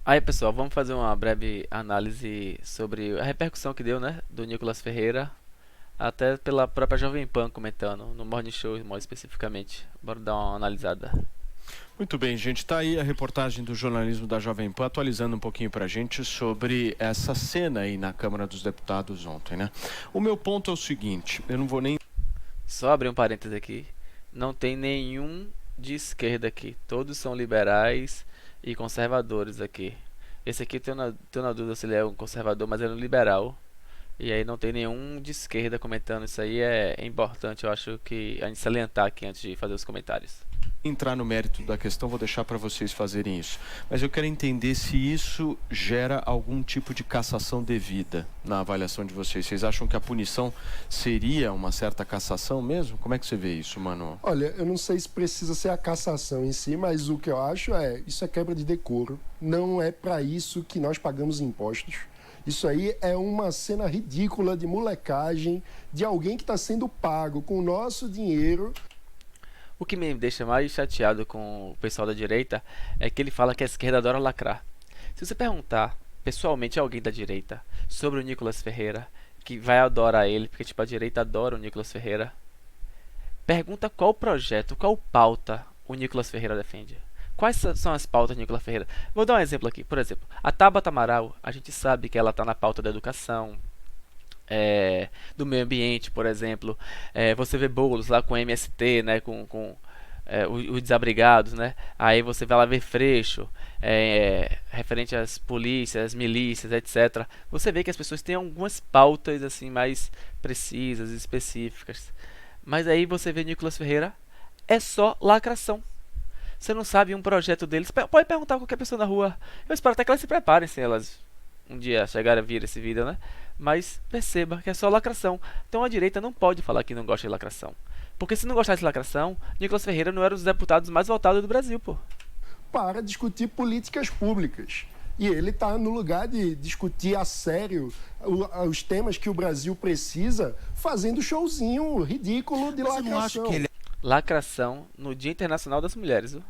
Aí, pessoal, vamos fazer uma breve análise sobre a repercussão que deu, né, do Nicolas Ferreira, até pela própria Jovem Pan comentando, no Morning Show mais especificamente. Bora dar uma analisada. Muito bem, gente. Está aí a reportagem do jornalismo da Jovem Pan atualizando um pouquinho para a gente sobre essa cena aí na Câmara dos Deputados ontem, né? O meu ponto é o seguinte, eu não vou nem... Só abrir um parêntese aqui, não tem nenhum de esquerda aqui, todos são liberais e conservadores aqui. Esse aqui tenho na dúvida se ele é um conservador, mas ele é um liberal. E aí não tem nenhum de esquerda comentando isso aí, é importante, eu acho que a gente salientar aqui antes de fazer os comentários. entrar no mérito da questão, vou deixar para vocês fazerem isso. Mas eu quero entender se isso gera algum tipo de cassação devida na avaliação de vocês. Vocês acham que a punição seria uma certa cassação mesmo? Como é que você vê isso, Mano? Olha, eu não sei se precisa ser a cassação em si, mas o que eu acho isso é quebra de decoro. Não é para isso que nós pagamos impostos. Isso aí é uma cena ridícula de molecagem de alguém que está sendo pago com o nosso dinheiro. O que me deixa mais chateado com o pessoal da direita é que ele fala que a esquerda adora lacrar. Se você perguntar pessoalmente a alguém da direita sobre o Nicolas Ferreira, que vai adorar ele, porque tipo a direita adora o Nicolas Ferreira, pergunta qual projeto, qual pauta o Nicolas Ferreira defende. Quais são as pautas do Nicolas Ferreira? Vou dar um exemplo aqui. Por exemplo, a Tabata Amaral, a gente sabe que ela está na pauta da educação, do meio ambiente, por exemplo. Você vê Boulos lá com MST, né, com os desabrigados, né? Aí você vai lá ver Freixo, referente às polícias, às milícias, etc. Você vê que as pessoas têm algumas pautas assim mais precisas, específicas. Mas aí você vê Nicolas Ferreira, é só lacração. Você não sabe um projeto deles. Pode perguntar a qualquer pessoa na rua. Eu espero até que elas se preparem se elas um dia chegarem a ver esse vídeo, né? Mas perceba que é só lacração. Então a direita não pode falar que não gosta de lacração. Porque se não gostasse de lacração, Nicolas Ferreira não era um dos deputados mais votados do Brasil, pô. Para discutir políticas públicas. E ele está no lugar de discutir a sério os temas que o Brasil precisa, fazendo showzinho ridículo de Mas eu não acho lacração. que ele Lacração no Dia Internacional das Mulheres, viu?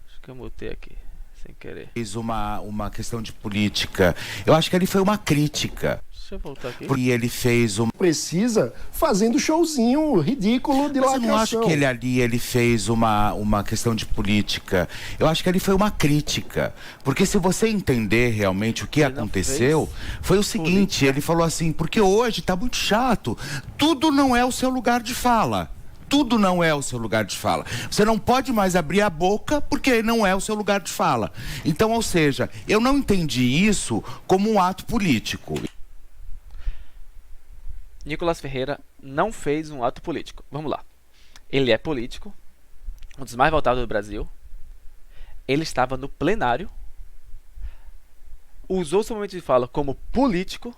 Acho que eu mutei aqui, sem querer. fez uma questão de política. Eu acho que ali foi uma crítica. Deixa eu voltar aqui. E ele fez uma... Precisa fazendo showzinho ridículo de Mas eu lacração. não acho que ele fez uma questão de política. Eu acho que ali foi uma crítica. Porque se você entender realmente o que Ele não aconteceu, foi o seguinte, ele falou assim, porque hoje tá muito chato, tudo não é o seu lugar de fala. Tudo não é o seu lugar de fala. Você não pode mais abrir a boca porque não é o seu lugar de fala. Então, ou seja, eu não entendi isso como um ato político. Nicolas Ferreira não fez um ato político. Vamos lá. Ele é político, um dos mais votados do Brasil. Ele estava no plenário, usou seu momento de fala como político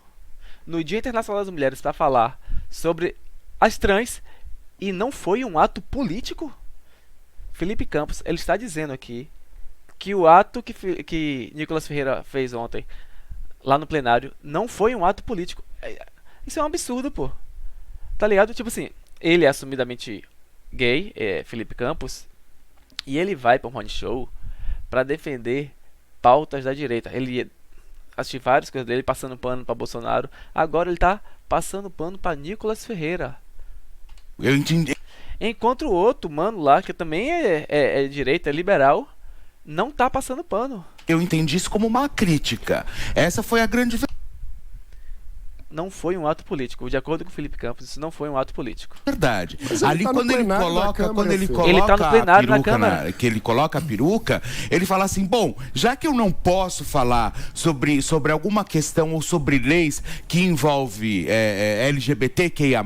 no Dia Internacional das Mulheres para falar sobre as trans e não foi um ato político? Felipe Campos, ele está dizendo aqui que o ato que Nicolas Ferreira fez ontem lá no plenário não foi um ato político. Isso é um absurdo, pô. Tá ligado? Tipo assim, ele é assumidamente gay, Felipe Campos, e ele vai para um Morning Show para defender pautas da direita. Ele assisti várias coisas dele passando pano para Bolsonaro. Agora ele tá passando pano para Nicolas Ferreira. Eu entendi. Enquanto o outro mano lá, que também é direita, é liberal, não tá passando pano. Eu entendi isso como uma crítica. Essa foi a grande Não foi um ato político. De acordo com o Felipe Campos, isso não foi um ato político. verdade. Mas ele Ali tá no quando ele plenário da coloca, Câmara, quando ele filho. coloca Ele tá no a plenário na peruca Câmara. que ele coloca a peruca, ele fala assim: "Bom, já que eu não posso falar sobre alguma questão ou sobre leis que envolve LGBTQIA+,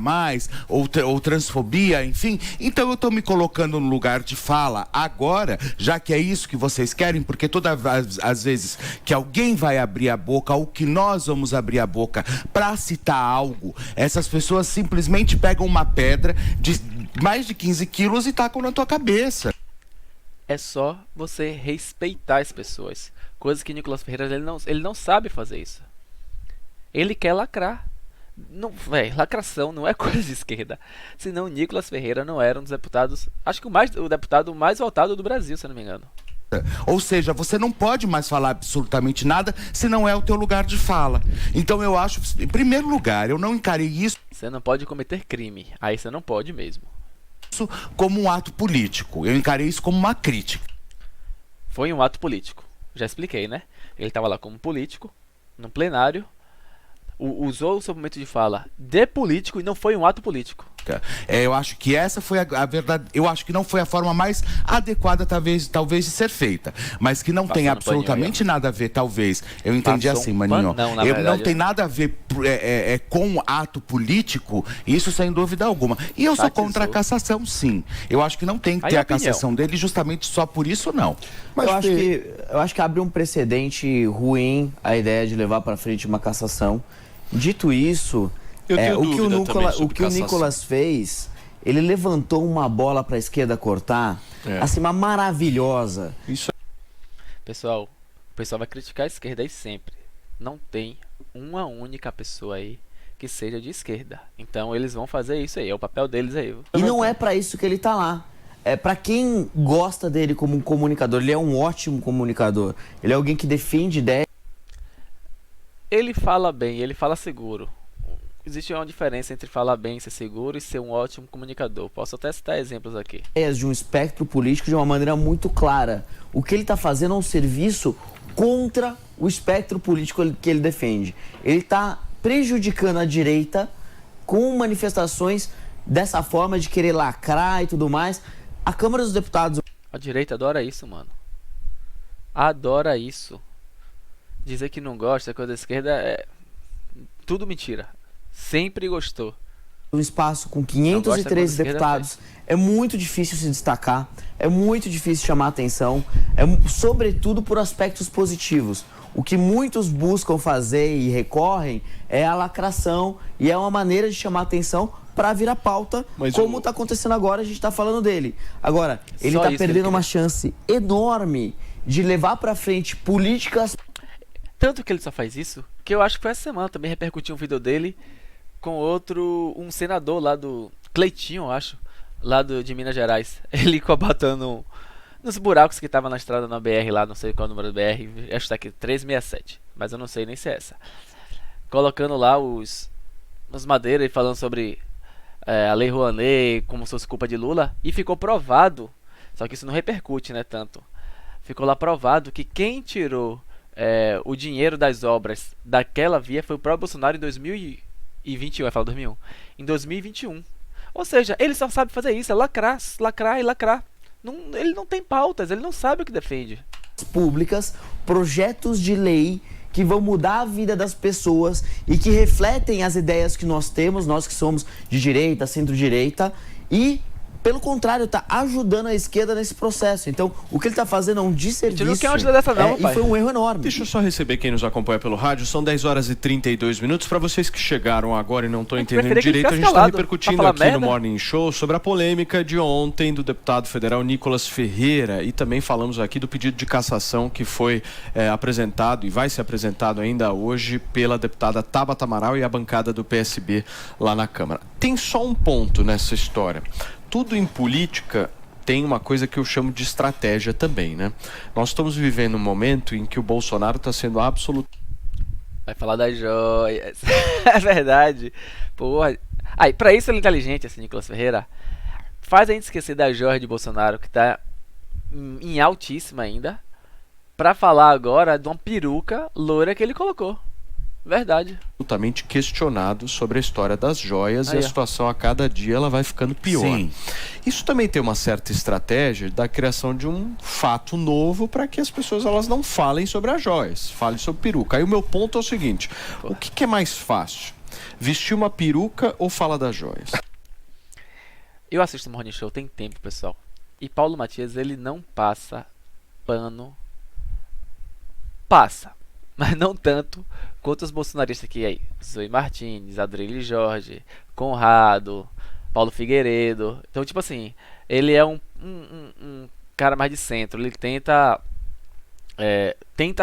ou transfobia, enfim, então eu tô me colocando no lugar de fala agora, já que é isso que vocês querem, porque todas as vezes que alguém vai abrir a boca ou que nós vamos abrir a boca para citar algo, essas pessoas simplesmente pegam uma pedra de mais de 15 quilos e tacam na tua cabeça." É só você respeitar as pessoas. Coisa que Nicolas Ferreira ele não sabe fazer isso. Ele quer lacrar. Não, lacração não é coisa de esquerda. Senão Nicolas Ferreira não era um dos deputados, acho que o deputado mais votado do Brasil, se eu não me engano. Ou seja, você não pode mais falar absolutamente nada se não é o teu lugar de fala. Então eu acho, em primeiro lugar, eu não encarei isso Você não pode cometer crime. Aí você não pode mesmo. como um ato político. Eu encarei isso como uma crítica. Foi um ato político. Já expliquei, né? Ele estava lá como político, no plenário, usou o seu momento de fala de político e não foi um ato político. Eu acho que essa foi a verdade. Eu acho que não foi a forma mais adequada, talvez de ser feita. Mas que não tem absolutamente nada a ver, talvez. Eu entendi Passou assim, um Maninho. panão, na Não verdade, tem né? nada a ver com ato político, isso sem dúvida alguma. E eu sou contra a cassação, sim. Eu acho que não tem que Aí ter a a cassação dele justamente só por isso, não. Mas Eu acho que abre um precedente ruim a ideia de levar para frente uma cassação. Dito isso, Eu tenho dúvida também o sobre que o cassação. Nicolas fez, ele levantou uma bola para a esquerda cortar, assim, uma maravilhosa. Isso Pessoal, o pessoal vai criticar a esquerda aí sempre. Não tem uma única pessoa aí que seja de esquerda. Então eles vão fazer isso aí, é o papel deles aí. E não é para isso que ele tá lá. É para quem gosta dele como um comunicador. Ele é um ótimo comunicador. Ele é alguém que defende ideias. Ele fala bem, ele fala seguro. Existe uma diferença entre falar bem, ser seguro e ser um ótimo comunicador. Posso até citar exemplos aqui. De um espectro político de uma maneira muito clara. O que ele está fazendo é um serviço contra o espectro político que ele defende. Ele está prejudicando a direita com manifestações dessa forma de querer lacrar e tudo mais. A Câmara dos Deputados... A direita adora isso, mano. Adora isso. Dizer que não gosta, coisa da esquerda é tudo mentira. Sempre gostou. Um espaço com Não gosta quando a 513 esquerda deputados, é muito difícil se destacar, é muito difícil chamar atenção, sobretudo por aspectos positivos. O que muitos buscam fazer e recorrem é a lacração e é uma maneira de chamar atenção para virar pauta, Mas como está acontecendo agora, a gente está falando dele. Agora, ele Só está isso que ele perdendo uma queria. chance enorme de levar para frente políticas... Tanto que ele só faz isso, que eu acho que foi essa semana também repercutiu um vídeo dele com um senador lá do Cleitinho, eu acho, lá de Minas Gerais. Ele cobatando nos buracos que tava na estrada na BR lá, não sei qual é o número da BR, acho que tá aqui 367, mas eu não sei nem se é essa. Colocando lá os madeiras e falando sobre a Lei Rouanet, como se fosse culpa de Lula, e ficou provado, só que isso não repercute, né, tanto. Ficou lá provado que quem tirou o dinheiro das obras daquela via foi o próprio Bolsonaro em 2021, vai falar 2001, em 2021. Ou seja, ele só sabe fazer isso, é lacrar, lacrar e lacrar. Ele não tem pautas, ele não sabe o que defende. Públicas, projetos de lei que vão mudar a vida das pessoas e que refletem as ideias que nós temos, nós que somos de direita, centro-direita, e, pelo contrário, está ajudando a esquerda nesse processo. Então, o que ele está fazendo é um desserviço. não quer uma ajuda dessa não, e pai. foi um erro enorme. Deixa eu só receber quem nos acompanha pelo rádio. São 10 horas e 32 minutos. Para vocês que chegaram agora e não estão entendendo preferia que ele direito, a ficasse gente está calado, repercutindo pra falar aqui no merda. Morning Show sobre a polêmica de ontem do deputado federal Nicolas Ferreira. E também falamos aqui do pedido de cassação que foi apresentado e vai ser apresentado ainda hoje pela deputada Tabata Amaral e a bancada do PSB lá na Câmara. Tem só um ponto nessa história. Tudo em política tem uma coisa que eu chamo de estratégia também, né? Nós estamos vivendo um momento em que o Bolsonaro está sendo absoluto. Vai falar das joias. É verdade. Porra. Aí, pra isso ele é inteligente, esse Nicolas Ferreira. Faz a gente esquecer das joias de Bolsonaro, que tá em altíssima ainda, pra falar agora de uma peruca loira que ele colocou. Verdade. Absolutamente questionado sobre a história das joias Aí, e a ó. situação a cada dia ela vai ficando pior. Sim. Isso também tem uma certa estratégia da criação de um fato novo para que as pessoas elas não falem sobre as joias, falem sobre peruca. Aí o meu ponto é o seguinte: o que é mais fácil? Vestir uma peruca ou falar das joias? Eu assisto o Morning Show tem tempo, pessoal. E Paulo Matias, ele não passa pano. Passa, mas não tanto quanto os bolsonaristas aqui aí. Zoe Martins, Adriele Jorge, Conrado, Paulo Figueiredo. Então, tipo assim, ele é um cara mais de centro. Ele tenta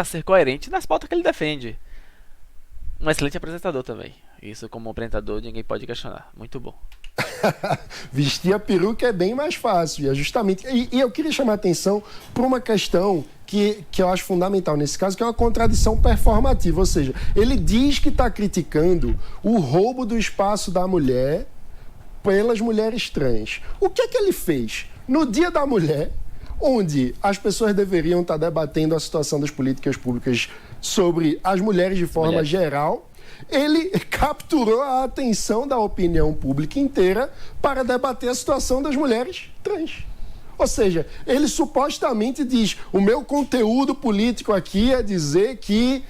ser coerente nas pautas que ele defende. Um excelente apresentador também. Isso, como apresentador, ninguém pode questionar. Muito bom. Vestir a peruca é bem mais fácil, e é justamente... E eu queria chamar a atenção para uma questão que eu acho fundamental nesse caso, que é uma contradição performativa, ou seja, ele diz que está criticando o roubo do espaço da mulher pelas mulheres trans. O que é que ele fez? No Dia da Mulher, onde as pessoas deveriam estar debatendo a situação das políticas públicas sobre as mulheres de forma geral, ele capturou a atenção da opinião pública inteira para debater a situação das mulheres trans. Ou seja, ele supostamente diz, o meu conteúdo político aqui é dizer que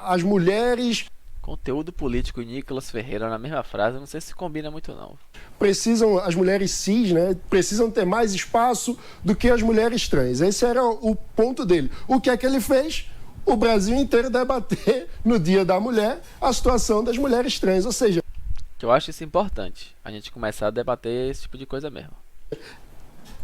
as mulheres... Conteúdo político e Nicolas Ferreira na mesma frase, não sei se combina muito não. As mulheres cis, né, precisam ter mais espaço do que as mulheres trans. Esse era o ponto dele. O que é que ele fez? O Brasil inteiro debater no Dia da Mulher a situação das mulheres trans, ou seja... Eu acho isso importante, a gente começar a debater esse tipo de coisa mesmo.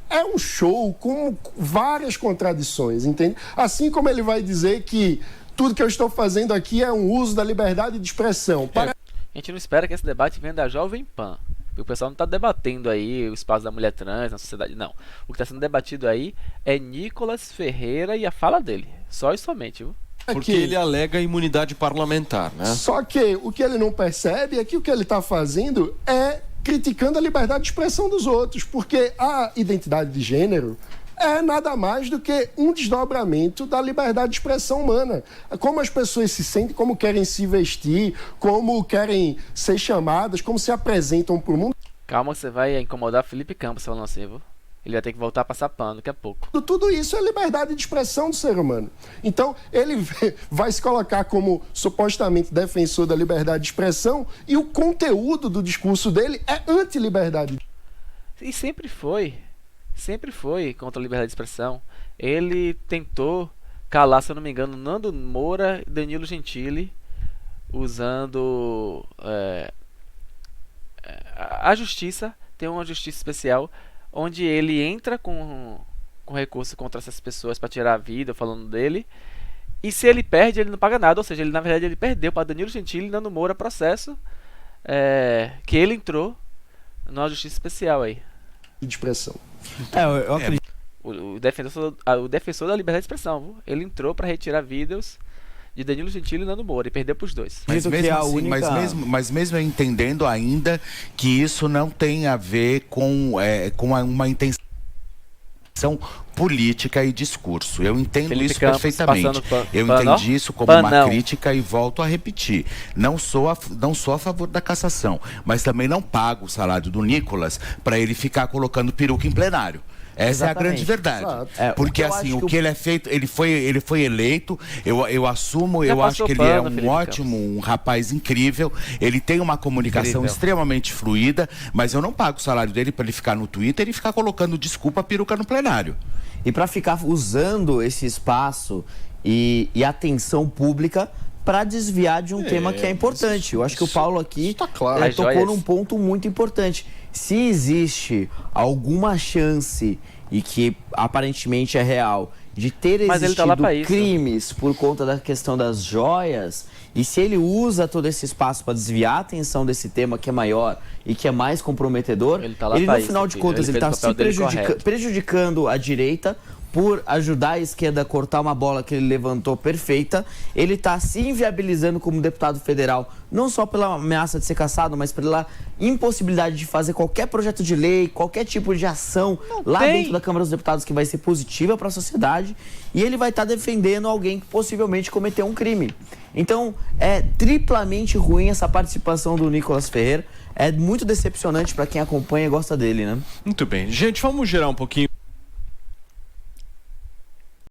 É um show com várias contradições, entende? Assim como ele vai dizer que tudo que eu estou fazendo aqui é um uso da liberdade de expressão. A gente não espera que esse debate venha da Jovem Pan. O pessoal não está debatendo aí o espaço da mulher trans na sociedade, não. O que está sendo debatido aí é Nicolas Ferreira e a fala dele. Só e somente, viu? Porque ele alega imunidade parlamentar, né? Só que o que ele não percebe é que o que ele está fazendo é criticando a liberdade de expressão dos outros, porque a identidade de gênero é nada mais do que um desdobramento da liberdade de expressão humana. Como as pessoas se sentem, como querem se vestir, como querem ser chamadas, como se apresentam para o mundo. Calma que você vai incomodar Felipe Campos falando assim, viu? Ele vai ter que voltar a passar pano daqui a pouco. Tudo isso é liberdade de expressão do ser humano. Então, ele vai se colocar como supostamente defensor da liberdade de expressão e o conteúdo do discurso dele é anti-liberdade. E sempre foi contra a liberdade de expressão. Ele tentou calar, se eu não me engano, Nando Moura e Danilo Gentili, usando a justiça. Tem uma justiça especial onde ele entra com recurso contra essas pessoas para tirar a vida, falando dele. E se ele perde, ele não paga nada. Ou seja, ele na verdade ele perdeu para Danilo Gentili e Nando Moura processo que ele entrou numa justiça especial aí. De expressão. Eu acredito. O defensor da liberdade de expressão, viu? Ele entrou para retirar vídeos de Danilo Gentili e Nando Moura e perdeu pros dois. Mas mesmo, assim, mas mesmo entendendo ainda que isso não tem a ver com uma intenção política e discurso. Eu entendo Felipe isso Campos perfeitamente. Eu entendi isso como uma crítica e volto a repetir. Não sou a favor da cassação, mas também não pago o salário do Nicolas para ele ficar colocando peruca em plenário. Essa é a grande verdade. Porque assim, o que ele é feito, ele foi eleito, eu assumo, eu acho que ele é um ótimo, um rapaz incrível, ele tem uma comunicação extremamente fluida, mas eu não pago o salário dele para ele ficar no Twitter e ficar colocando desculpa peruca no plenário. E para ficar usando esse espaço e atenção pública para desviar de um tema que é importante. Eu acho que o Paulo aqui tocou num ponto muito importante. Se existe alguma chance, e que aparentemente é real, de ter existido crimes por conta da questão das joias, e se ele usa todo esse espaço para desviar a atenção desse tema que é maior e que é mais comprometedor, ele no final de contas ele está se prejudicando a direita por ajudar a esquerda a cortar uma bola que ele levantou perfeita. Ele está se inviabilizando como deputado federal, não só pela ameaça de ser cassado, mas pela impossibilidade de fazer qualquer projeto de lei, qualquer tipo de ação dentro da Câmara dos Deputados que vai ser positiva para a sociedade. E ele vai estar defendendo alguém que possivelmente cometeu um crime. Então, é triplamente ruim essa participação do Nicolas Ferreira. É muito decepcionante para quem acompanha e gosta dele, né? Muito bem. Gente, vamos girar um pouquinho.